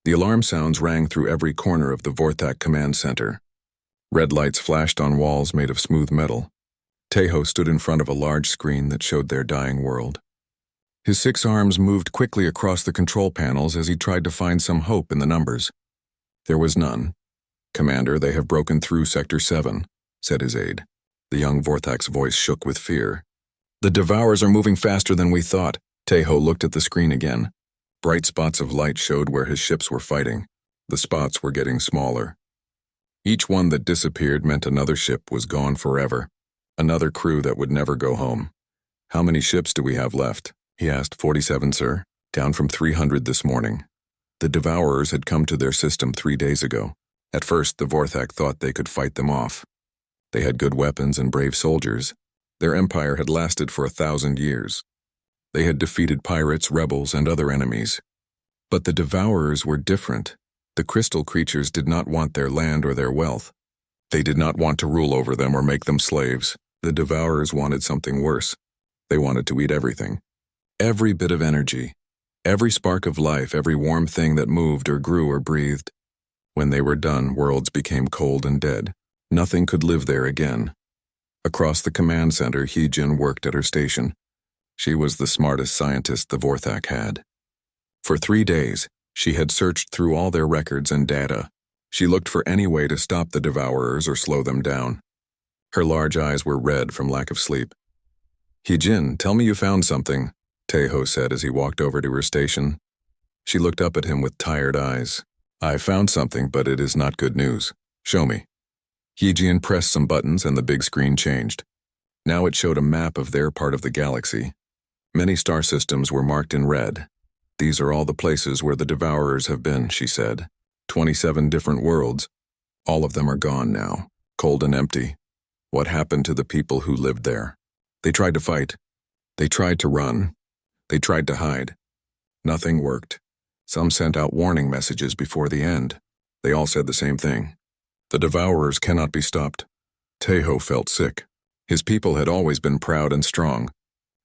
The alarm sounds rang through every corner of the Vorthak command center. Red lights flashed on walls made of smooth metal. Tejo stood in front of a large screen that showed their dying world. His 6 arms moved quickly across the control panels as he tried to find some hope in the numbers. There was none. "Commander, they have broken through Sector 7, said his aide. The young Vorthak's voice shook with fear. "The Devourers are moving faster than we thought." Tejo looked at the screen again. Bright spots of light showed where his ships were fighting. The spots were getting smaller. Each one that disappeared meant another ship was gone forever. Another crew that would never go home. "How many ships do we have left?" he asked. 47, sir. Down from 300 this morning. The Devourers had come to their system 3 days ago. At first, the Vorthak thought they could fight them off. They had good weapons and brave soldiers. Their empire had lasted for 1,000 years. They had defeated pirates, rebels, and other enemies. But the Devourers were different. The crystal creatures did not want their land or their wealth. They did not want to rule over them or make them slaves. The Devourers wanted something worse. They wanted to eat everything. Every bit of energy. Every spark of life, every warm thing that moved or grew or breathed. When they were done, worlds became cold and dead. Nothing could live there again. Across the command center, Hee-Jin worked at her station. She was the smartest scientist the Vorthak had. For 3 days, she had searched through all their records and data. She looked for any way to stop the Devourers or slow them down. Her large eyes were red from lack of sleep. "Hee-Jin, tell me you found something," Tejo said as he walked over to her station. She looked up at him with tired eyes. "I found something, but it is not good news. Show me." Hee-Jin pressed some buttons and the big screen changed. Now it showed a map of their part of the galaxy. Many star systems were marked in red. "These are all the places where the Devourers have been," she said. 27 different worlds. All of them are gone now, cold and empty. What happened to the people who lived there? They tried to fight. They tried to run. They tried to hide. Nothing worked. Some sent out warning messages before the end. They all said the same thing. The Devourers cannot be stopped. Tejo felt sick. His people had always been proud and strong.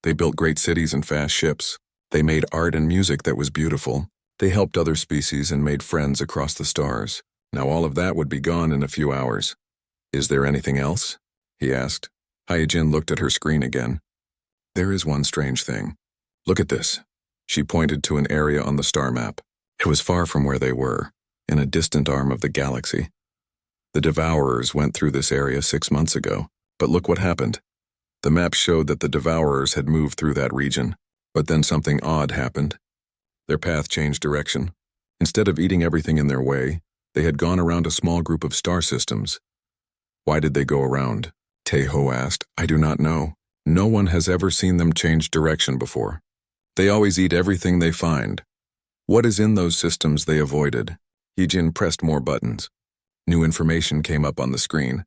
They built great cities and fast ships. They made art and music that was beautiful. They helped other species and made friends across the stars. Now all of that would be gone in a few hours. "Is there anything else?" he asked. Hee-Jin looked at her screen again. "There is one strange thing. Look at this." She pointed to an area on the star map. It was far from where they were, in a distant arm of the galaxy. The Devourers went through this area 6 months ago, but look what happened. The map showed that the Devourers had moved through that region, but then something odd happened. Their path changed direction. Instead of eating everything in their way, they had gone around a small group of star systems. "Why did they go around?" Tejo asked. "I do not know. No one has ever seen them change direction before. They always eat everything they find. What is in those systems they avoided?" Hee-Jin pressed more buttons. New information came up on the screen.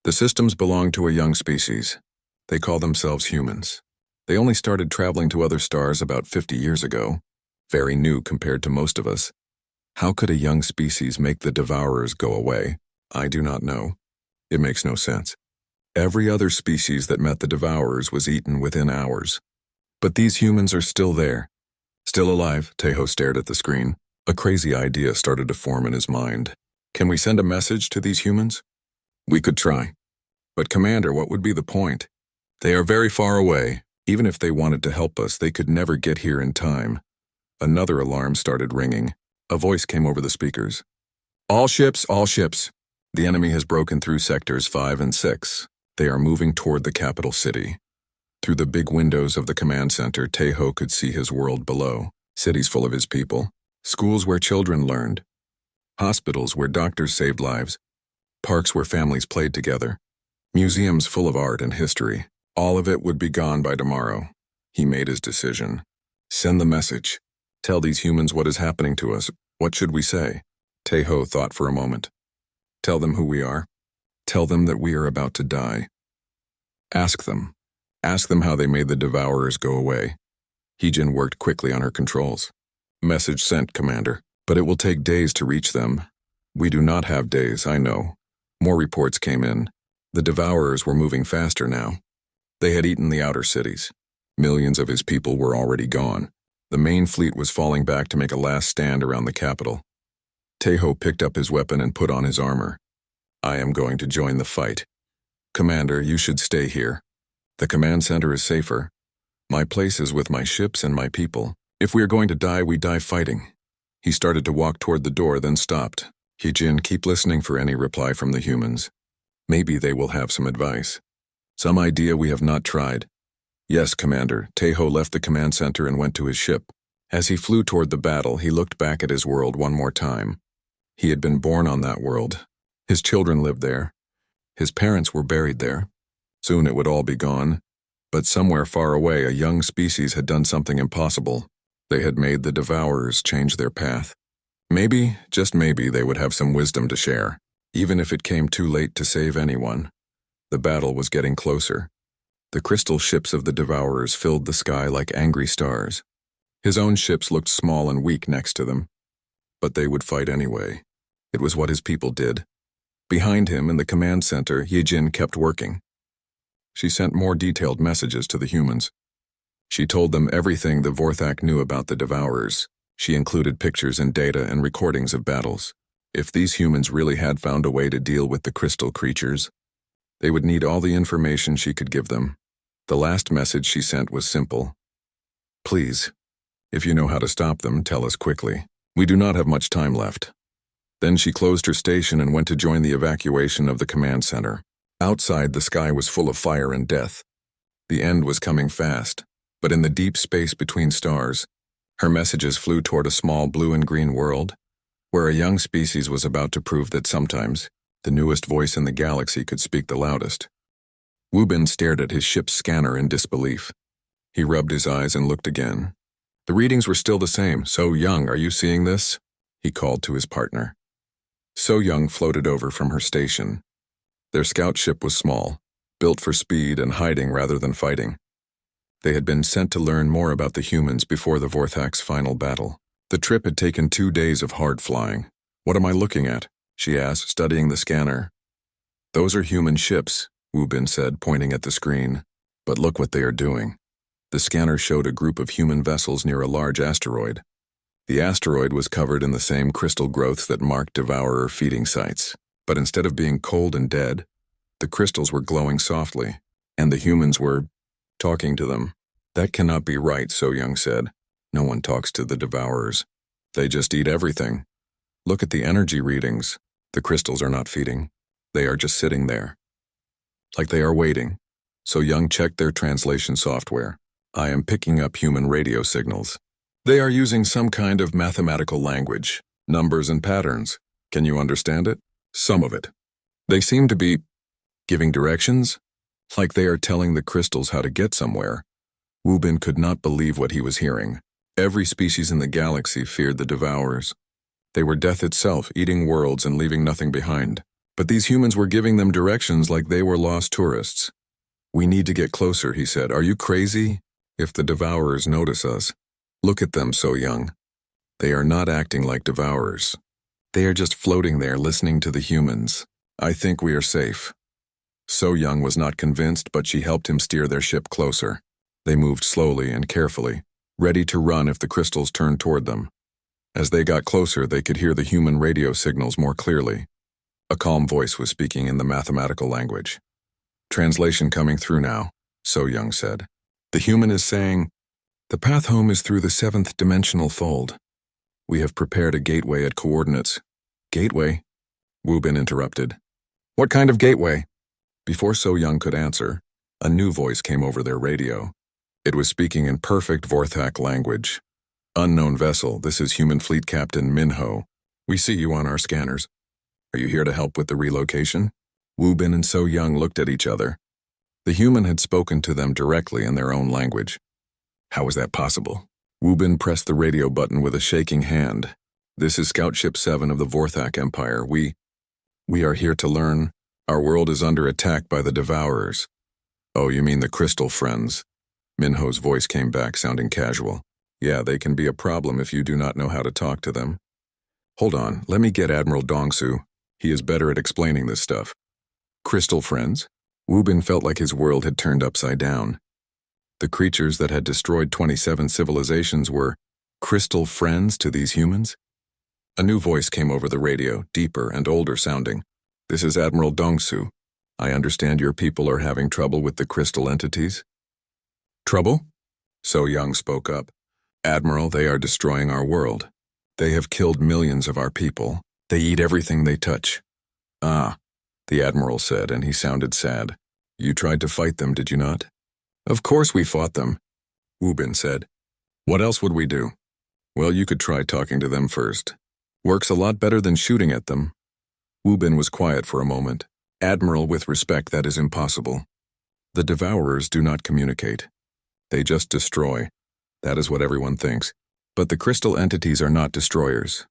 The systems belong to a young species. They call themselves humans. They only started traveling to other stars about 50 years ago. Very new compared to most of us. How could a young species make the Devourers go away? I do not know. It makes no sense. Every other species that met the Devourers was eaten within hours. But these humans are still there. Still alive, Tejo stared at the screen. A crazy idea started to form in his mind. Can we send a message to these humans? We could try. But Commander, what would be the point? They are very far away. Even if they wanted to help us, they could never get here in time. Another alarm started ringing. A voice came over the speakers. All ships, all ships. The enemy has broken through sectors 5 and 6. They are moving toward the capital city. Through the big windows of the command center, Tejo could see his world below. Cities full of his people. Schools where children learned. Hospitals where doctors saved lives. Parks where families played together. Museums full of art and history. All of it would be gone by tomorrow. He made his decision. Send the message. Tell these humans what is happening to us. What should we say? Tejo thought for a moment. Tell them who we are. Tell them that we are about to die. Ask them. Ask them how they made the Devourers go away. Hee-Jin worked quickly on her controls. Message sent, Commander. But it will take days to reach them. We do not have days, I know. More reports came in. The Devourers were moving faster now. They had eaten the outer cities. Millions of his people were already gone. The main fleet was falling back to make a last stand around the capital. Teho picked up his weapon and put on his armor. I am going to join the fight. Commander, you should stay here. The command center is safer. My place is with my ships and my people. If we are going to die, we die fighting. He started to walk toward the door, then stopped. Hee-jin, keep listening for any reply from the humans. Maybe they will have some advice. Some idea we have not tried. Yes, Commander. Teho left the command center and went to his ship. As he flew toward the battle, he looked back at his world one more time. He had been born on that world. His children lived there. His parents were buried there. Soon it would all be gone. But somewhere far away, a young species had done something impossible. They had made the Devourers change their path. Maybe, just maybe, they would have some wisdom to share. Even if it came too late to save anyone. The battle was getting closer. The crystal ships of the Devourers filled the sky like angry stars. His own ships looked small and weak next to them. But they would fight anyway. It was what his people did. Behind him, in the command center, Hee-jin kept working. She sent more detailed messages to the humans. She told them everything the Vorthak knew about the Devourers. She included pictures and data and recordings of battles. If these humans really had found a way to deal with the crystal creatures, they would need all the information she could give them. The last message she sent was simple. Please, if you know how to stop them, tell us quickly. We do not have much time left. Then she closed her station and went to join the evacuation of the command center. Outside, the sky was full of fire and death. The end was coming fast, but in the deep space between stars, her messages flew toward a small blue and green world, where a young species was about to prove that sometimes the newest voice in the galaxy could speak the loudest. Woo-bin stared at his ship's scanner in disbelief. He rubbed his eyes and looked again. The readings were still the same. So Young, are you seeing this? He called to his partner. So Young floated over from her station. Their scout ship was small, built for speed and hiding rather than fighting. They had been sent to learn more about the humans before the Vorthak's final battle. The trip had taken 2 days of hard flying. What am I looking at? She asked, studying the scanner. Those are human ships, Woo-bin said, pointing at the screen. But look what they are doing. The scanner showed a group of human vessels near a large asteroid. The asteroid was covered in the same crystal growths that marked Devourer feeding sites. But instead of being cold and dead, the crystals were glowing softly, and the humans were talking to them. That cannot be right, So Young said. No one talks to the Devourers. They just eat everything. Look at the energy readings. The crystals are not feeding. They are just sitting there. Like they are waiting. So Young checked their translation software. I am picking up human radio signals. They are using some kind of mathematical language, numbers and patterns. Can you understand it? Some of it. They seem to be giving directions, like they are telling the crystals how to get somewhere. Woo-bin could not believe what he was hearing. Every species in the galaxy feared the Devourers. They were death itself, eating worlds and leaving nothing behind. But these humans were giving them directions like they were lost tourists. We need to get closer, he said. Are you crazy? If the Devourers notice us. Look at them, So Young. They are not acting like Devourers. They are just floating there listening to the humans. I think we are safe. So Young was not convinced, but she helped him steer their ship closer. They moved slowly and carefully, ready to run if the crystals turned toward them. As they got closer, they could hear the human radio signals more clearly. A calm voice was speaking in the mathematical language. Translation coming through now, So Young said. The human is saying, the path home is through the 7th dimensional fold. We have prepared a gateway at coordinates. Gateway? Woo-bin interrupted. What kind of gateway? Before So Young could answer, a new voice came over their radio. It was speaking in perfect Vorthak language. Unknown vessel, this is Human Fleet Captain Minho. We see you on our scanners. Are you here to help with the relocation? Woo-bin and So Young looked at each other. The human had spoken to them directly in their own language. How was that possible? Woo-bin pressed the radio button with a shaking hand. This is Scout Ship 7 of the Vorthak Empire. We are here to learn. Our world is under attack by the Devourers. Oh, you mean the Crystal Friends? Minho's voice came back, sounding casual. Yeah, they can be a problem if you do not know how to talk to them. Hold on, let me get Admiral Dongsu. He is better at explaining this stuff. Crystal Friends? Woo-bin felt like his world had turned upside down. The creatures that had destroyed 27 civilizations were crystal friends to these humans? A new voice came over the radio, deeper and older sounding. "This is Admiral Dongsu. I understand your people are having trouble with the crystal entities." "Trouble?" So Young spoke up. "Admiral, they are destroying our world. They have killed millions of our people. They eat everything they touch." "Ah," the Admiral said, and he sounded sad. "You tried to fight them, did you not?" "Of course we fought them," Wu Bin said. "What else would we do?" "Well, you could try talking to them first. Works a lot better than shooting at them." Wu Bin was quiet for a moment. "Admiral, with respect, that is impossible. The Devourers do not communicate. They just destroy. That is what everyone thinks. But the crystal entities are not destroyers.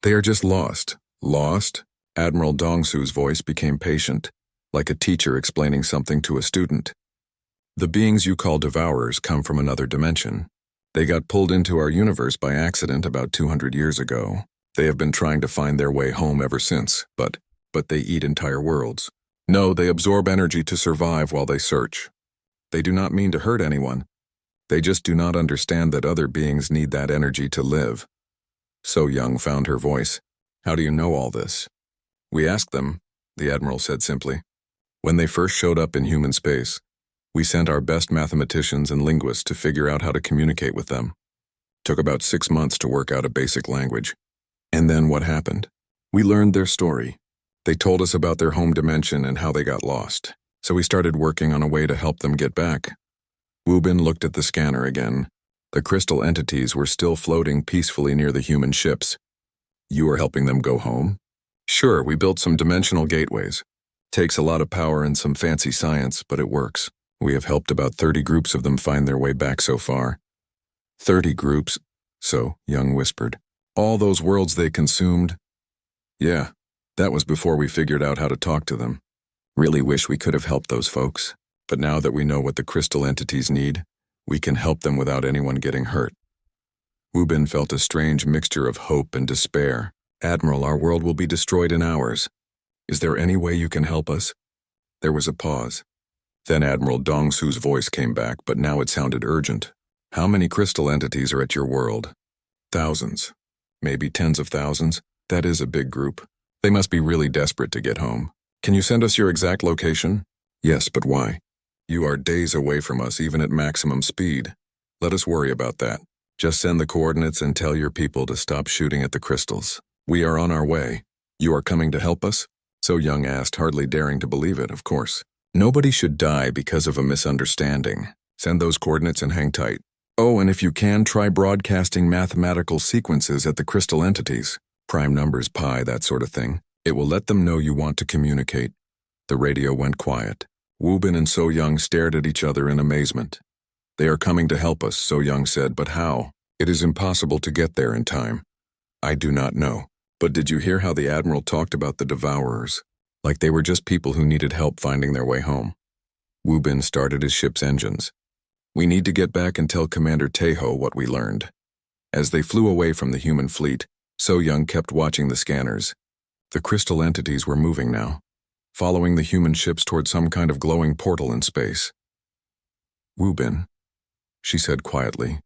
They are just lost." "Lost?" Admiral Dongsu's voice became patient, like a teacher explaining something to a student. "The beings you call Devourers come from another dimension. They got pulled into our universe by accident about 200 years ago. They have been trying to find their way home ever since, but they eat entire worlds. No, they absorb energy to survive while they search. They do not mean to hurt anyone. They just do not understand that other beings need that energy to live." So Young found her voice. "How do you know all this?" "We asked them," the Admiral said simply. "When they first showed up in human space, we sent our best mathematicians and linguists to figure out how to communicate with them. Took about 6 months to work out a basic language. And then what happened? We learned their story. They told us about their home dimension and how they got lost. So we started working on a way to help them get back." Wu Bin looked at the scanner again. The crystal entities were still floating peacefully near the human ships. "You are helping them go home?" "Sure, we built some dimensional gateways. Takes a lot of power and some fancy science, but it works. We have helped about 30 groups of them find their way back so far." 30 groups? So, Young whispered. "All those worlds they consumed?" "Yeah, that was before we figured out how to talk to them. Really wish we could have helped those folks. But now that we know what the crystal entities need, we can help them without anyone getting hurt." Wu Bin felt a strange mixture of hope and despair. "Admiral, our world will be destroyed in hours. Is there any way you can help us?" There was a pause. Then Admiral Dongsu's voice came back, but now it sounded urgent. "How many crystal entities are at your world?" "Thousands. Maybe tens of thousands. That is a big group. They must be really desperate to get home. Can you send us your exact location?" "Yes, but why?" "You are days away from us, even at maximum speed. Let us worry about that. Just send the coordinates and tell your people to stop shooting at the crystals. We are on our way. You are coming to help us?" So Young asked, hardly daring to believe it, of course. "Nobody should die because of a misunderstanding. Send those coordinates and hang tight. Oh, and if you can, try broadcasting mathematical sequences at the crystal entities. Prime numbers, pi, that sort of thing. It will let them know you want to communicate." The radio went quiet. Wu Bin and So Young stared at each other in amazement. "They are coming to help us," So Young said, "but how? It is impossible to get there in time." "I do not know. But did you hear how the Admiral talked about the Devourers? Like they were just people who needed help finding their way home." Wu Bin started his ship's engines. "We need to get back and tell Commander Taeho what we learned." As they flew away from the human fleet, So Young kept watching the scanners. The crystal entities were moving now, following the human ships toward some kind of glowing portal in space. "Wu Bin," she said quietly.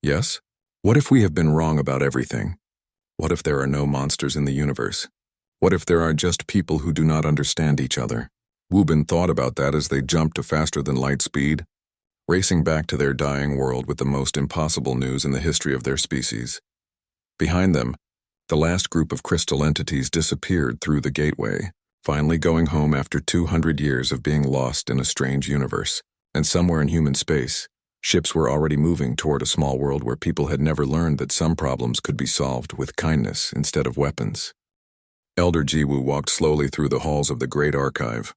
"Yes? What if we have been wrong about everything? What if there are no monsters in the universe? What if there are just people who do not understand each other?" Wu Bin thought about that as they jumped to faster than light speed, racing back to their dying world with the most impossible news in the history of their species. Behind them, the last group of crystal entities disappeared through the gateway, finally going home after 200 years of being lost in a strange universe. And somewhere in human space, ships were already moving toward a small world where people had never learned that some problems could be solved with kindness instead of weapons. Elder Jiwoo walked slowly through the halls of the Great Archive.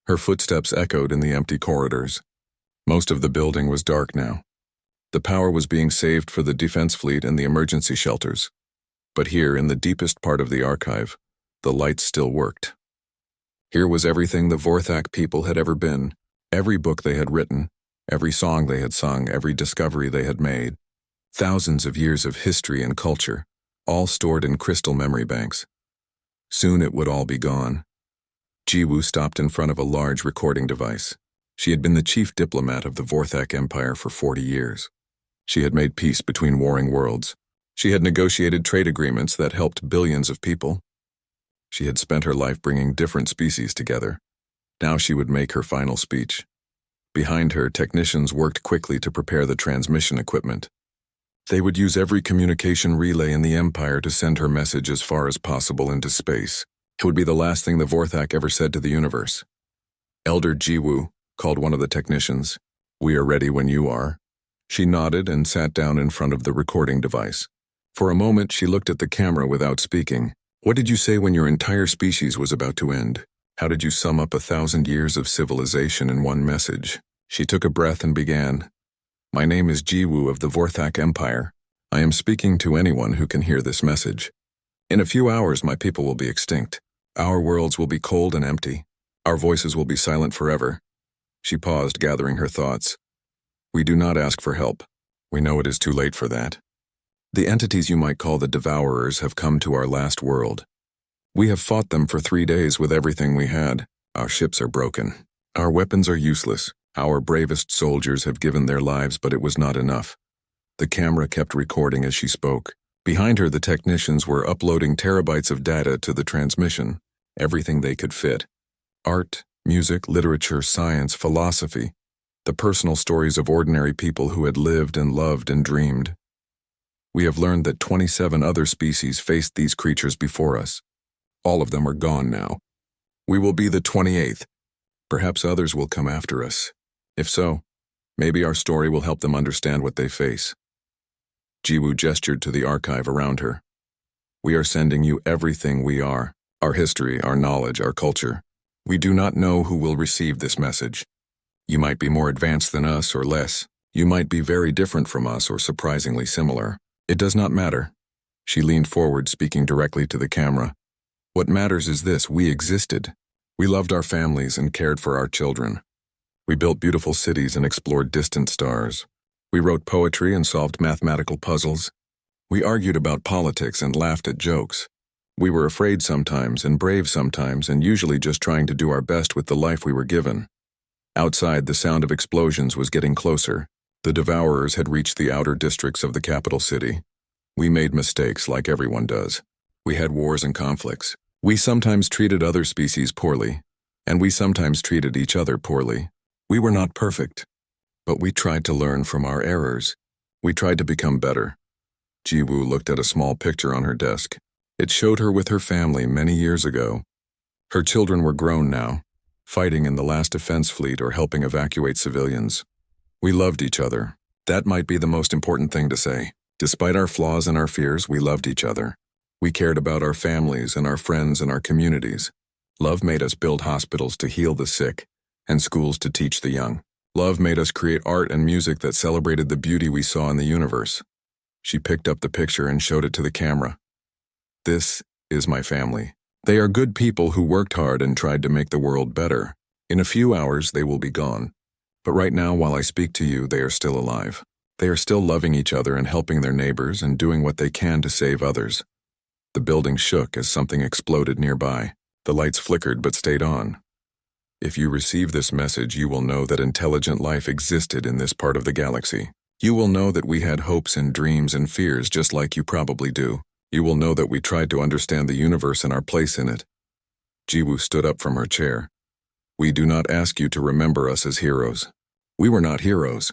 Her footsteps echoed in the empty corridors. Most of the building was dark now. The power was being saved for the defense fleet and the emergency shelters. But here, in the deepest part of the archive, the lights still worked. Here was everything the Vorthak people had ever been, every book they had written, every song they had sung, every discovery they had made. Thousands of years of history and culture, all stored in crystal memory banks. Soon it would all be gone. Jiwoo stopped in front of a large recording device. She had been the chief diplomat of the Vorthak Empire for 40 years. She had made peace between warring worlds, She had negotiated trade agreements that helped billions of people. She had spent her life bringing different species together. Now she would make her final speech. Behind her, technicians worked quickly to prepare the transmission equipment. They would use every communication relay in the Empire to send her message as far as possible into space. It would be the last thing the Vorthak ever said to the universe. Elder Jiwoo called one of the technicians. "We are ready when you are." She nodded and sat down in front of the recording device. For a moment, she looked at the camera without speaking. "What did you say when your entire species was about to end? How did you sum up 1,000 years of civilization in one message?" She took a breath and began. "My name is Jiwoo of the Vorthak Empire. I am speaking to anyone who can hear this message. In a few hours, my people will be extinct. Our worlds will be cold and empty. Our voices will be silent forever." She paused, gathering her thoughts. "We do not ask for help. We know it is too late for that. The entities you might call the Devourers have come to our last world. We have fought them for 3 days with everything we had. Our ships are broken. Our weapons are useless. Our bravest soldiers have given their lives, but it was not enough." The camera kept recording as she spoke. Behind her, the technicians were uploading terabytes of data to the transmission, everything they could fit. Art, music, literature, science, philosophy, the personal stories of ordinary people who had lived and loved and dreamed. "We have learned that 27 other species faced these creatures before us. All of them are gone now. We will be the 28th. Perhaps others will come after us. If so, maybe our story will help them understand what they face." Jiwoo gestured to the archive around her. "We are sending you everything we are, our history, our knowledge, our culture. We do not know who will receive this message. You might be more advanced than us or less. You might be very different from us or surprisingly similar. It does not matter." She leaned forward, speaking directly to the camera. "What matters is this: we existed. We loved our families and cared for our children. We built beautiful cities and explored distant stars. We wrote poetry and solved mathematical puzzles. We argued about politics and laughed at jokes. We were afraid sometimes and brave sometimes, and usually just trying to do our best with the life we were given." Outside, the sound of explosions was getting closer. The Devourers had reached the outer districts of the capital city. "We made mistakes, like everyone does. We had wars and conflicts. We sometimes treated other species poorly, and we sometimes treated each other poorly. We were not perfect, but we tried to learn from our errors. We tried to become better." Jiwoo looked at a small picture on her desk. It showed her with her family many years ago. Her children were grown now, fighting in the last defense fleet or helping evacuate civilians. "We loved each other. That might be the most important thing to say. Despite our flaws and our fears, we loved each other. We cared about our families and our friends and our communities. Love made us build hospitals to heal the sick and schools to teach the young. Love made us create art and music that celebrated the beauty we saw in the universe." She picked up the picture and showed it to the camera. "This is my family. They are good people who worked hard and tried to make the world better. In a few hours, they will be gone. But right now, while I speak to you, they are still alive. They are still loving each other and helping their neighbors and doing what they can to save others." The building shook as something exploded nearby. The lights flickered but stayed on. "If you receive this message, you will know that intelligent life existed in this part of the galaxy. You will know that we had hopes and dreams and fears just like you probably do. You will know that we tried to understand the universe and our place in it." Jiwoo stood up from her chair. "We do not ask you to remember us as heroes. We were not heroes.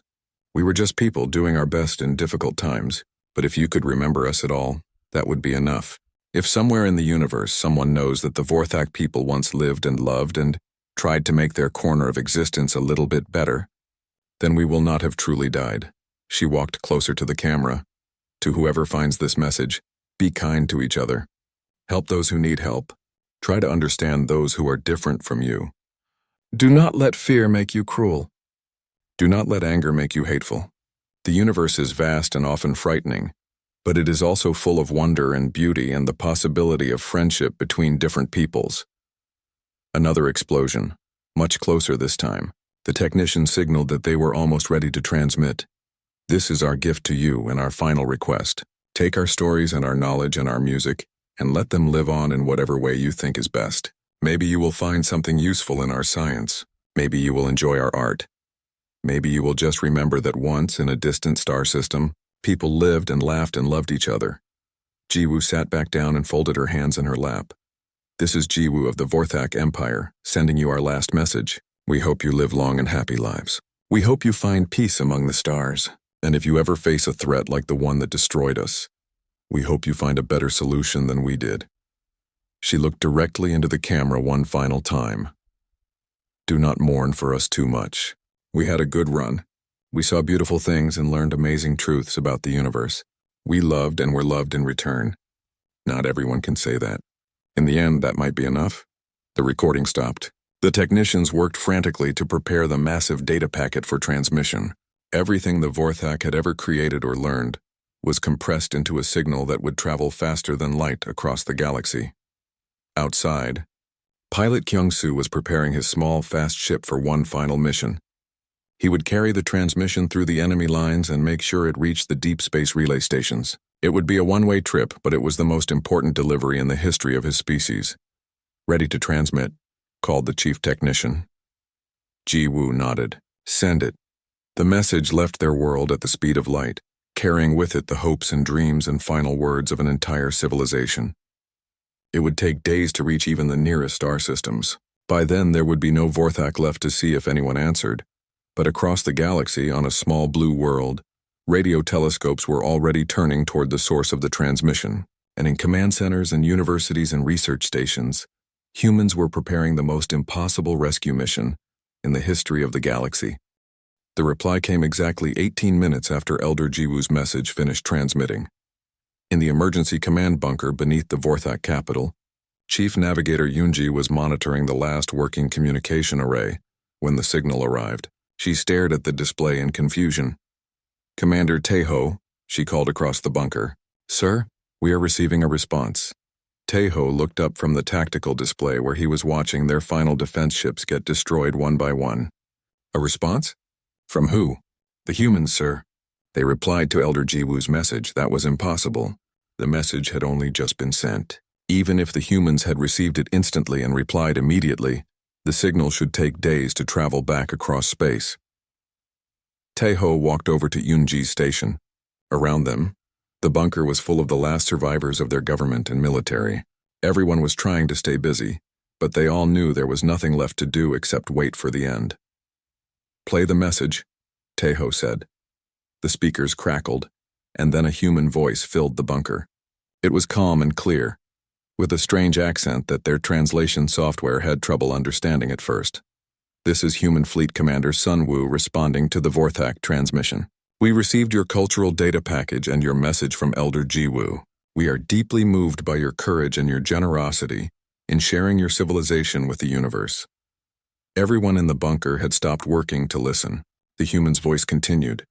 We were just people doing our best in difficult times. But if you could remember us at all, that would be enough. If somewhere in the universe someone knows that the Vorthak people once lived and loved and tried to make their corner of existence a little bit better, then we will not have truly died." She walked closer to the camera. "To whoever finds this message, be kind to each other. Help those who need help. Try to understand those who are different from you. Do not let fear make you cruel. Do not let anger make you hateful. The universe is vast and often frightening, but it is also full of wonder and beauty and the possibility of friendship between different peoples." Another explosion, much closer this time. The technician signaled that they were almost ready to transmit. "This is our gift to you and our final request. Take our stories and our knowledge and our music, and let them live on in whatever way you think is best. Maybe you will find something useful in our science. Maybe you will enjoy our art. Maybe you will just remember that once in a distant star system, People lived and laughed and loved each other. Jiwoo sat back down and folded her hands in her lap. This is Jiwoo of the Vorthak Empire, sending you our last message. We hope you live long and happy lives. We hope you find peace among the stars, and if you ever face a threat like the one that destroyed us, we hope you find a better solution than we did. She looked directly into the camera one final time. Do not mourn for us too much. We had a good run. We saw beautiful things and learned amazing truths about the universe. We loved and were loved in return. Not everyone can say that. In the end, that might be enough. The recording stopped. The technicians worked frantically to prepare the massive data packet for transmission. Everything the Vorthak had ever created or learned was compressed into a signal that would travel faster than light across the galaxy. Outside, pilot Kyung-soo was preparing his small, fast ship for one final mission. He would carry the transmission through the enemy lines and make sure it reached the deep space relay stations. It would be a one-way trip, but it was the most important delivery in the history of his species. Ready to transmit, called the chief technician. Jiwoo nodded. Send it. The message left their world at the speed of light, carrying with it the hopes and dreams and final words of an entire civilization. It would take days to reach even the nearest star systems. By then, there would be no Vorthak left to see if anyone answered. But across the galaxy, on a small blue world, radio telescopes were already turning toward the source of the transmission, and in command centers and universities and research stations, humans were preparing the most impossible rescue mission in the history of the galaxy. The reply came exactly 18 minutes after Elder Jiwoo's message finished transmitting. In the emergency command bunker beneath the Vorthak capital, Chief Navigator Yoonji was monitoring the last working communication array when the signal arrived. She stared at the display in confusion. Commander Taeho, she called across the bunker. Sir, we are receiving a response. Taeho looked up from the tactical display where he was watching their final defense ships get destroyed one by one. A response? From who? The humans, sir. They replied to Elder Jiwoo's message. That was impossible. The message had only just been sent. Even if the humans had received it instantly and replied immediately, the signal should take days to travel back across space. Taeho walked over to Yoonji's station. Around them, the bunker was full of the last survivors of their government and military. Everyone was trying to stay busy, but they all knew there was nothing left to do except wait for the end. Play the message, Taeho said. The speakers crackled, and then a human voice filled the bunker. It was calm and clear, with a strange accent that their translation software had trouble understanding at first. This is Human Fleet Commander Sunwoo responding to the Vorthak transmission. We received your cultural data package and your message from Elder Jiwoo. We are deeply moved by your courage and your generosity in sharing your civilization with the universe. Everyone in the bunker had stopped working to listen. The human's voice continued.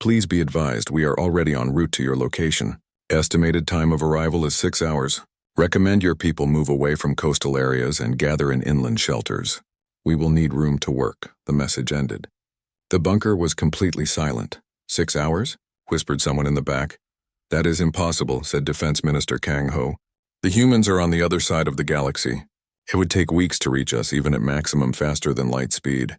Please be advised, we are already en route to your location. Estimated time of arrival is 6 hours. Recommend your people move away from coastal areas and gather in inland shelters. We will need room to work, the message ended. The bunker was completely silent. 6 hours? Whispered someone in the back. That is impossible, said Defense Minister Kang Ho. The humans are on the other side of the galaxy. It would take weeks to reach us, even at maximum faster than light speed.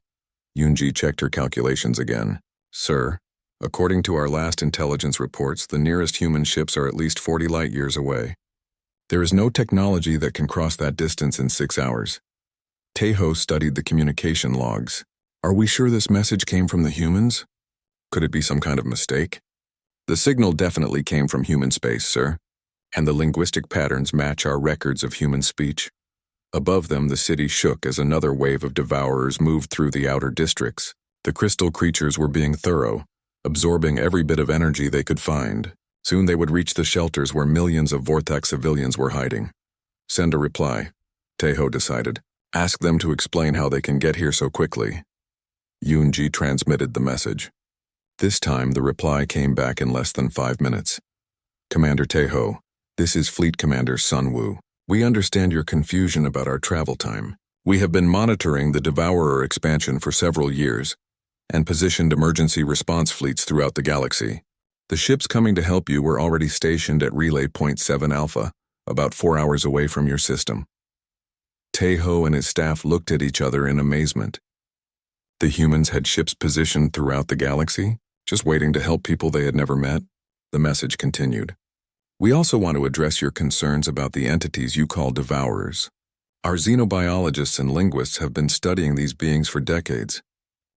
Yoonji checked her calculations again. Sir, according to our last intelligence reports, the nearest human ships are at least 40 light years away. There is no technology that can cross that distance in 6 hours. Taeho studied the communication logs. Are we sure this message came from the humans? Could it be some kind of mistake? The signal definitely came from human space, sir, and the linguistic patterns match our records of human speech. Above them, the city shook as another wave of devourers moved through the outer districts. The crystal creatures were being thorough, absorbing every bit of energy they could find. Soon they would reach the shelters where millions of Vorthak civilians were hiding. Send a reply, Taeho decided. Ask them to explain how they can get here so quickly. Yoonji transmitted the message. This time, the reply came back in less than 5 minutes. Commander Taeho, this is Fleet Commander Sunwoo. We understand your confusion about our travel time. We have been monitoring the Devourer expansion for several years and positioned emergency response fleets throughout the galaxy. The ships coming to help you were already stationed at Relay Point 7 Alpha, about 4 hours away from your system. Taeho and his staff looked at each other in amazement. The humans had ships positioned throughout the galaxy, just waiting to help people they had never met. The message continued. We also want to address your concerns about the entities you call devourers. Our xenobiologists and linguists have been studying these beings for decades.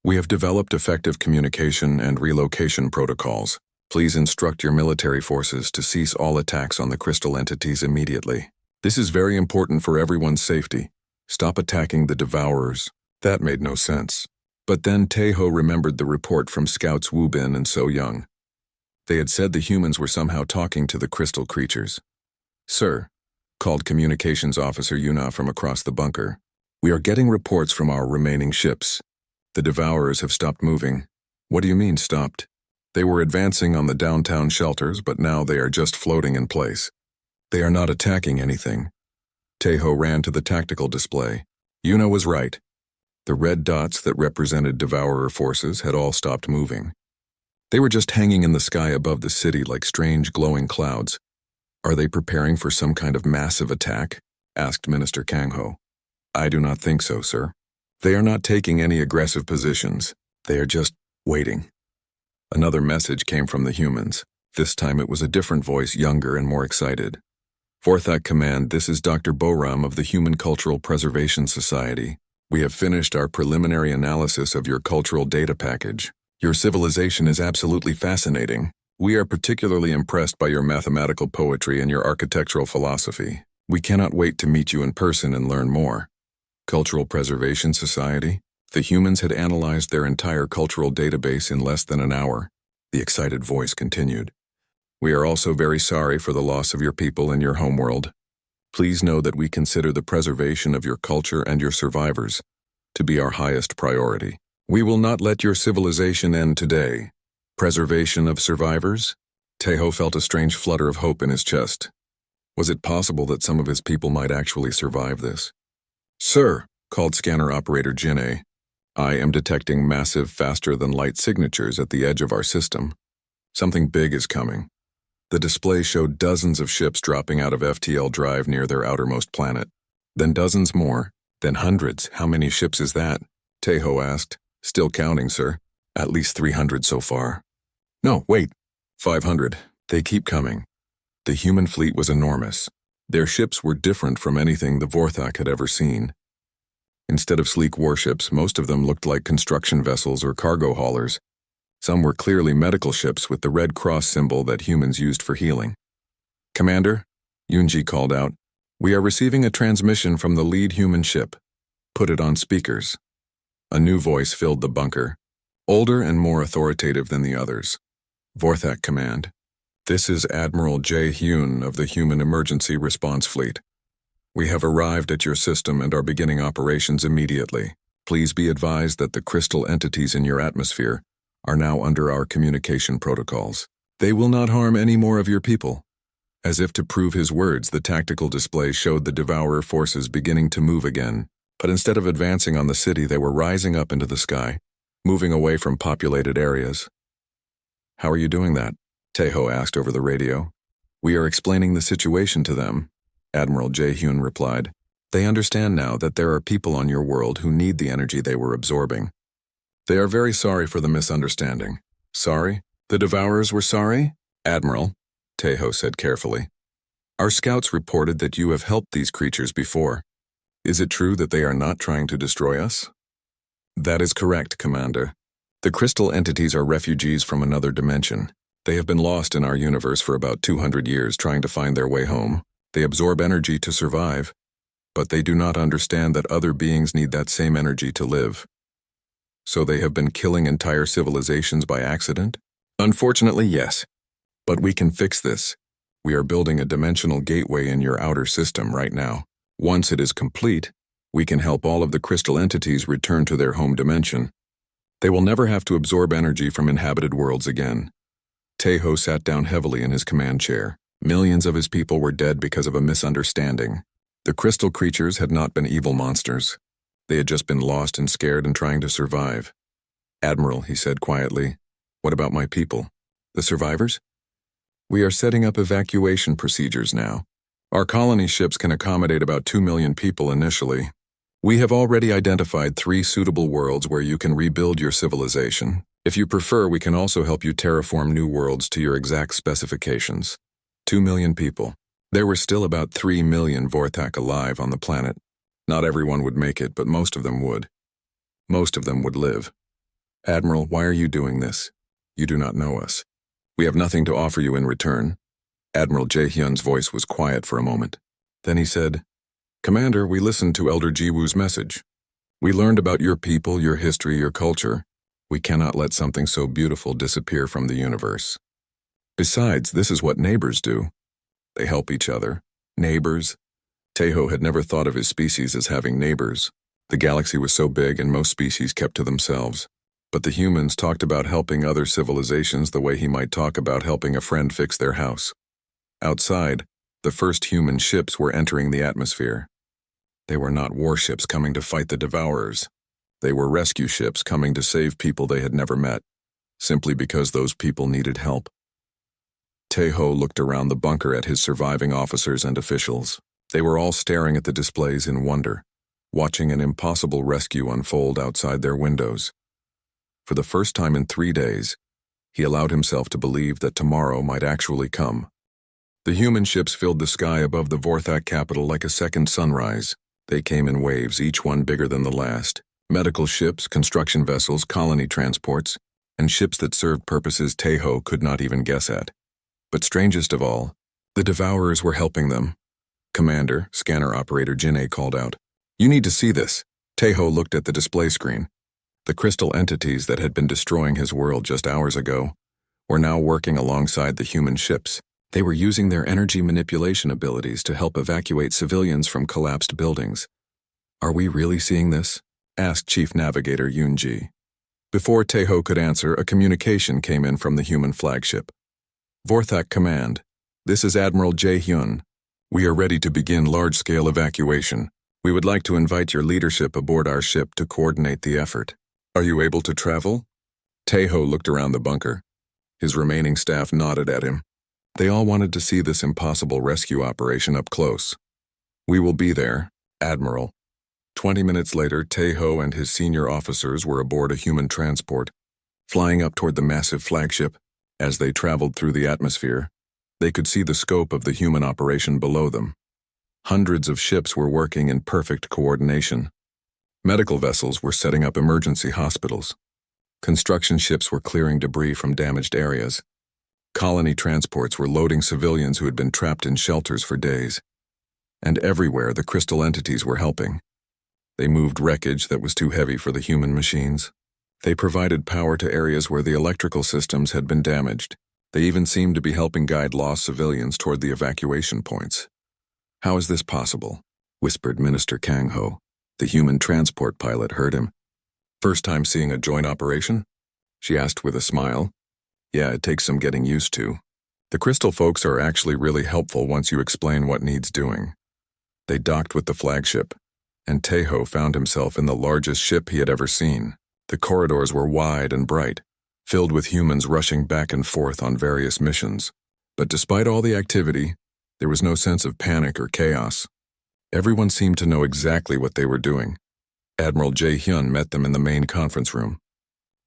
We have developed effective communication and relocation protocols. Please instruct your military forces to cease all attacks on the crystal entities immediately. This is very important for everyone's safety. Stop attacking the devourers. That made no sense. But then Taeho remembered the report from Scouts Wu Bin and So Young. They had said the humans were somehow talking to the crystal creatures. Sir, called Communications Officer Yuna from across the bunker, we are getting reports from our remaining ships. The devourers have stopped moving. What do you mean, stopped? They were advancing on the downtown shelters, but now they are just floating in place. They are not attacking anything. Taeho ran to the tactical display. Yuna was right. The red dots that represented devourer forces had all stopped moving. They were just hanging in the sky above the city like strange glowing clouds. Are they preparing for some kind of massive attack? Asked Minister Kangho. I do not think so, sir. They are not taking any aggressive positions. They are just waiting. Another message came from the humans. This time it was a different voice, younger and more excited. Vorthak Command, this is Dr. Boram of the Human Cultural Preservation Society. We have finished our preliminary analysis of your cultural data package. Your civilization is absolutely fascinating. We are particularly impressed by your mathematical poetry and your architectural philosophy. We cannot wait to meet you in person and learn more. Cultural Preservation Society? The humans had analyzed their entire cultural database in less than an hour. The excited voice continued. We are also very sorry for the loss of your people in your homeworld. Please know that we consider the preservation of your culture and your survivors to be our highest priority. We will not let your civilization end today. Preservation of survivors? Taeho felt a strange flutter of hope in his chest. Was it possible that some of his people might actually survive this? Sir, called scanner operator Jin'e, I am detecting massive faster-than-light signatures at the edge of our system. Something big is coming. The display showed dozens of ships dropping out of FTL Drive near their outermost planet. Then dozens more, then hundreds. How many ships is that? Taeho asked. Still counting, sir. At least 300 so far. No, wait. 500. They keep coming. The human fleet was enormous. Their ships were different from anything the Vorthak had ever seen. Instead of sleek warships, most of them looked like construction vessels or cargo haulers. Some were clearly medical ships with the Red Cross symbol that humans used for healing. Commander, Yunji called out, we are receiving a transmission from the lead human ship. Put it on speakers. A new voice filled the bunker, older and more authoritative than the others. Vorthak Command. This is Admiral Jae Hyun of the Human Emergency Response Fleet. We have arrived at your system and are beginning operations immediately. Please be advised that the crystal entities in your atmosphere are now under our communication protocols. They will not harm any more of your people. As if to prove his words, the tactical display showed the devourer forces beginning to move again. But instead of advancing on the city, they were rising up into the sky, moving away from populated areas. How are you doing that? Taeho asked over the radio. We are explaining the situation to them, Admiral Jae-hyun replied. They understand now that there are people on your world who need the energy they were absorbing. They are very sorry for the misunderstanding. Sorry? The devourers were sorry? Admiral, Taeho said carefully. Our scouts reported that you have helped these creatures before. Is it true that they are not trying to destroy us? That is correct, Commander. The crystal entities are refugees from another dimension. They have been lost in our universe for about 200 years trying to find their way home. They absorb energy to survive, but they do not understand that other beings need that same energy to live. So they have been killing entire civilizations by accident? Unfortunately, yes. But we can fix this. We are building a dimensional gateway in your outer system right now. Once it is complete, we can help all of the crystal entities return to their home dimension. They will never have to absorb energy from inhabited worlds again. Taeho sat down heavily in his command chair. Millions of his people were dead because of a misunderstanding. The crystal creatures had not been evil monsters. They had just been lost and scared and trying to survive. Admiral, he said quietly, what about my people? The survivors? We are setting up evacuation procedures now. Our colony ships can accommodate about 2 million people initially. We have already identified 3 suitable worlds where you can rebuild your civilization. If you prefer, we can also help you terraform new worlds to your exact specifications. 2 million people. There were still about 3 million Vorthak alive on the planet. Not everyone would make it, but most of them would. Most of them would live. Admiral, why are you doing this? You do not know us. We have nothing to offer you in return. Admiral Jae-hyun's voice was quiet for a moment. Then he said, Commander, we listened to Elder Jiwoo's message. We learned about your people, your history, your culture. We cannot let something so beautiful disappear from the universe. Besides, this is what neighbors do. They help each other. Neighbors. Taeho had never thought of his species as having neighbors. The galaxy was so big and most species kept to themselves. But the humans talked about helping other civilizations the way he might talk about helping a friend fix their house. Outside, the first human ships were entering the atmosphere. They were not warships coming to fight the Devourers. They were rescue ships coming to save people they had never met, simply because those people needed help. Taeho looked around the bunker at his surviving officers and officials. They were all staring at the displays in wonder, watching an impossible rescue unfold outside their windows. For the first time in 3 days, he allowed himself to believe that tomorrow might actually come. The human ships filled the sky above the Vorthak capital like a second sunrise. They came in waves, each one bigger than the last. Medical ships, construction vessels, colony transports, and ships that served purposes Taeho could not even guess at. But strangest of all, the Devourers were helping them. Commander, scanner operator Jin-A called out, You need to see this. Taeho looked at the display screen. The crystal entities that had been destroying his world just hours ago were now working alongside the human ships. They were using their energy manipulation abilities to help evacuate civilians from collapsed buildings. Are we really seeing this? Asked Chief Navigator Yoon-ji. Before Taeho could answer, a communication came in from the human flagship. Vorthak Command, this is Admiral Jae-hyun. We are ready to begin large-scale evacuation. We would like to invite your leadership aboard our ship to coordinate the effort. Are you able to travel? Taeho looked around the bunker. His remaining staff nodded at him. They all wanted to see this impossible rescue operation up close. We will be there, Admiral. 20 minutes later, Taeho and his senior officers were aboard a human transport, flying up toward the massive flagship. As they traveled through the atmosphere, they could see the scope of the human operation below them. Hundreds of ships were working in perfect coordination. Medical vessels were setting up emergency hospitals. Construction ships were clearing debris from damaged areas. Colony transports were loading civilians who had been trapped in shelters for days. And everywhere, the crystal entities were helping. They moved wreckage that was too heavy for the human machines. They provided power to areas where the electrical systems had been damaged. They even seemed to be helping guide lost civilians toward the evacuation points. How is this possible? Whispered Minister Kang-ho. The human transport pilot heard him. First time seeing a joint operation? She asked with a smile. Yeah, it takes some getting used to. The crystal folks are actually really helpful once you explain what needs doing. They docked with the flagship, and Taeho found himself in the largest ship he had ever seen. The corridors were wide and bright, filled with humans rushing back and forth on various missions. But despite all the activity, there was no sense of panic or chaos. Everyone seemed to know exactly what they were doing. Admiral Jae-hyun met them in the main conference room.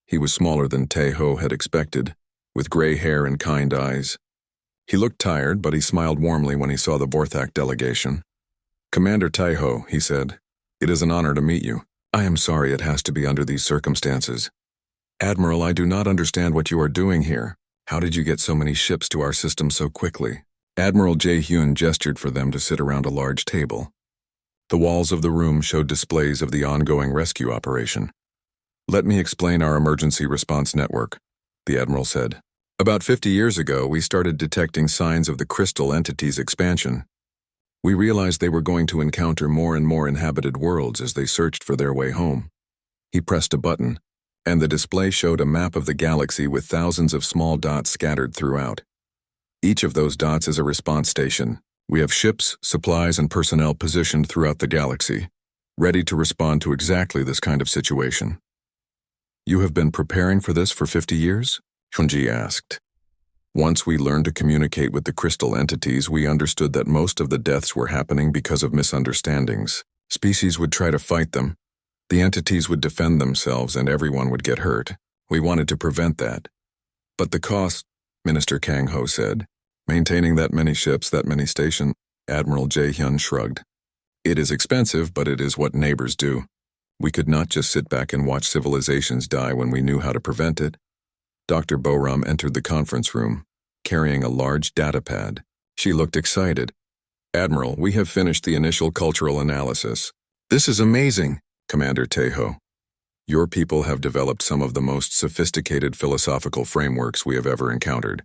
He was smaller than Taeho had expected, with gray hair and kind eyes. He looked tired, but he smiled warmly when he saw the Vorthak delegation. Commander Taeho, he said, it is an honor to meet you. I am sorry it has to be under these circumstances. Admiral, I do not understand what you are doing here. How did you get so many ships to our system so quickly? Admiral Jae-hyun gestured for them to sit around a large table. The walls of the room showed displays of the ongoing rescue operation. Let me explain our emergency response network, the Admiral said. About 50 years ago, we started detecting signs of the crystal entity's expansion. We realized they were going to encounter more and more inhabited worlds as they searched for their way home. He pressed a button, and the display showed a map of the galaxy with thousands of small dots scattered throughout. Each of those dots is a response station. We have ships, supplies, and personnel positioned throughout the galaxy, ready to respond to exactly this kind of situation. You have been preparing for this for 50 years? Hyunji asked. Once we learned to communicate with the crystal entities, we understood that most of the deaths were happening because of misunderstandings. Species would try to fight them. The entities would defend themselves and everyone would get hurt. We wanted to prevent that. But the cost, Minister Kang Ho said. Maintaining that many ships, that many stations, Admiral Jae-hyun shrugged. It is expensive, but it is what neighbors do. We could not just sit back and watch civilizations die when we knew how to prevent it. Dr. Boram entered the conference room, carrying a large data pad. She looked excited. Admiral, we have finished the initial cultural analysis. This is amazing, Commander Taeho. Your people have developed some of the most sophisticated philosophical frameworks we have ever encountered.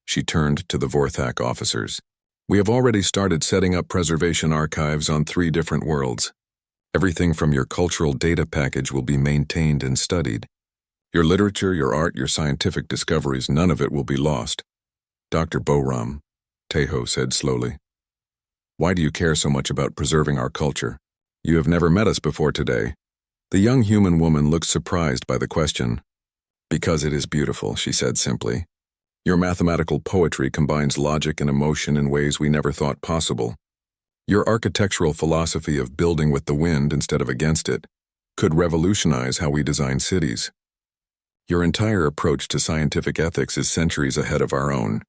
She turned to the Vorthak officers. We have already started setting up preservation archives on 3 different worlds. Everything from your cultural data package will be maintained and studied. Your literature, your art, your scientific discoveries, none of it will be lost. Dr. Boram, Taeho said slowly. Why do you care so much about preserving our culture? You have never met us before today. The young human woman looked surprised by the question. Because it is beautiful, she said simply. Your mathematical poetry combines logic and emotion in ways we never thought possible. Your architectural philosophy of building with the wind instead of against it could revolutionize how we design cities. Your entire approach to scientific ethics is centuries ahead of our own.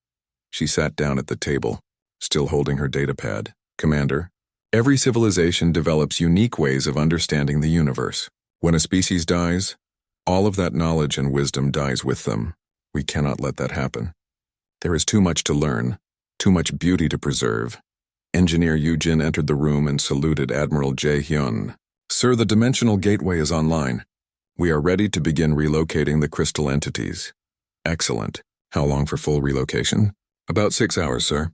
She sat down at the table, still holding her datapad. Commander, every civilization develops unique ways of understanding the universe. When a species dies, all of that knowledge and wisdom dies with them. We cannot let that happen. There is too much to learn, too much beauty to preserve. Engineer Yoo-jin entered the room and saluted Admiral Jae-hyun. Sir, the dimensional gateway is online. We are ready to begin relocating the crystal entities. Excellent. How long for full relocation? About 6 hours, sir.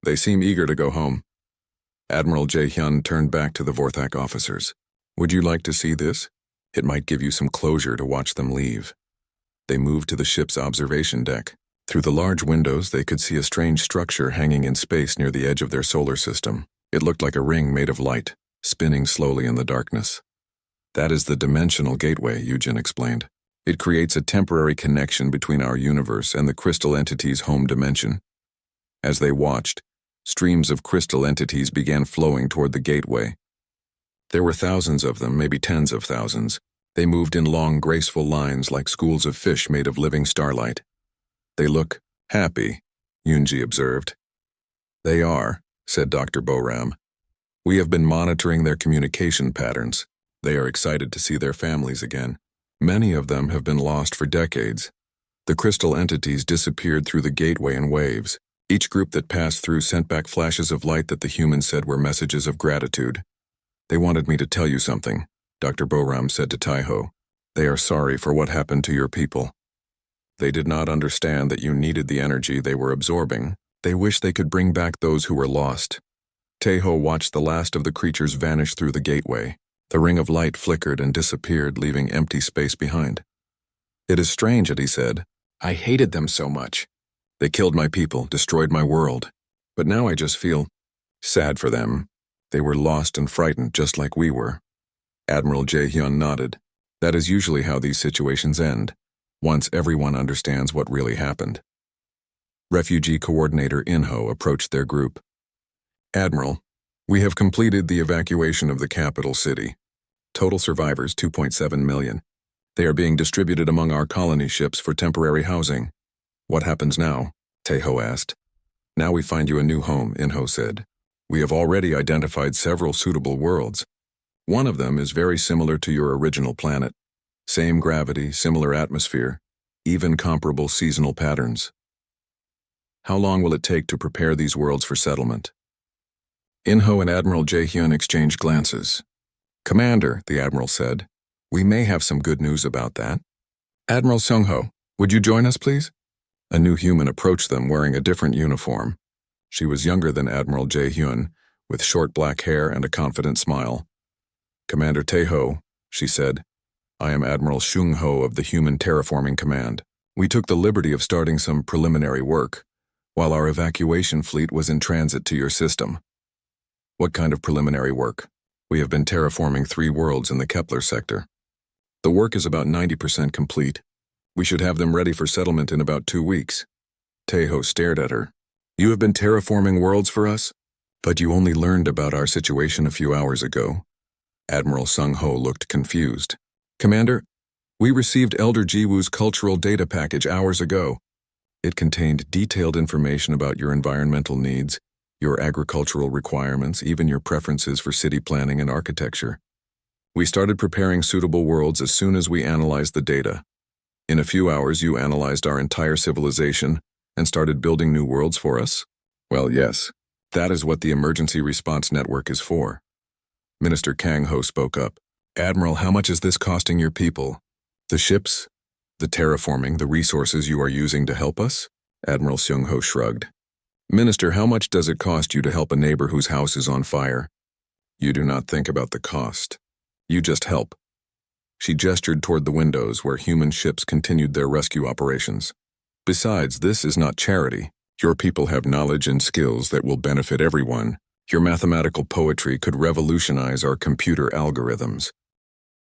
They seem eager to go home. Admiral Jae-hyun turned back to the Vorthak officers. Would you like to see this? It might give you some closure to watch them leave. They moved to the ship's observation deck. Through the large windows, they could see a strange structure hanging in space near the edge of their solar system. It looked like a ring made of light, spinning slowly in the darkness. That is the dimensional gateway, Yoo-jin explained. It creates a temporary connection between our universe and the crystal entity's home dimension. As they watched, streams of crystal entities began flowing toward the gateway. There were thousands of them, maybe tens of thousands. They moved in long, graceful lines like schools of fish made of living starlight. They look happy, Yoonji observed. They are, said Dr. Boram. We have been monitoring their communication patterns. They are excited to see their families again. Many of them have been lost for decades. The crystal entities disappeared through the gateway in waves. Each group that passed through sent back flashes of light that the humans said were messages of gratitude. They wanted me to tell you something, Dr. Boram said to Taeho. They are sorry for what happened to your people. They did not understand that you needed the energy they were absorbing. They wish they could bring back those who were lost. Taeho watched the last of the creatures vanish through the gateway. The ring of light flickered and disappeared, leaving empty space behind. It is strange, he said. I hated them so much. They killed my people, destroyed my world. But now I just feel sad for them. They were lost and frightened just like we were. Admiral Jae-hyun nodded. That is usually how these situations end, once everyone understands what really happened. Refugee Coordinator In-ho approached their group. Admiral, we have completed the evacuation of the capital city. Total survivors 2.7 million. They are being distributed among our colony ships for temporary housing. What happens now? Taeho asked. Now we find you a new home, In-ho said. We have already identified several suitable worlds. One of them is very similar to your original planet. Same gravity, similar atmosphere, even comparable seasonal patterns. How long will it take to prepare these worlds for settlement? In-ho and Admiral Jae-hyun exchanged glances. Commander, the Admiral said, we may have some good news about that. Admiral Seung-ho, would you join us, please? A new human approached them wearing a different uniform. She was younger than Admiral Jae-hyun, with short black hair and a confident smile. Commander Taeho, she said, I am Admiral Seung-ho of the Human Terraforming Command. We took the liberty of starting some preliminary work, while our evacuation fleet was in transit to your system. What kind of preliminary work? We have been terraforming 3 worlds in the Kepler sector. The work is about 90% complete. We should have them ready for settlement in about 2 weeks. Taeho stared at her. You have been terraforming worlds for us? But you only learned about our situation a few hours ago. Admiral Sung-Ho looked confused. Commander, we received Elder Jiwoo's cultural data package hours ago. It contained detailed information about your environmental needs, your agricultural requirements, even your preferences for city planning and architecture. We started preparing suitable worlds as soon as we analyzed the data. In a few hours, you analyzed our entire civilization and started building new worlds for us? Well, yes. That is what the Emergency Response Network is for. Minister Kang Ho spoke up. Admiral, how much is this costing your people? The ships? The terraforming, the resources you are using to help us? Admiral Seung Ho shrugged. Minister, how much does it cost you to help a neighbor whose house is on fire? You do not think about the cost. You just help. She gestured toward the windows where human ships continued their rescue operations. Besides, this is not charity. Your people have knowledge and skills that will benefit everyone. Your mathematical poetry could revolutionize our computer algorithms.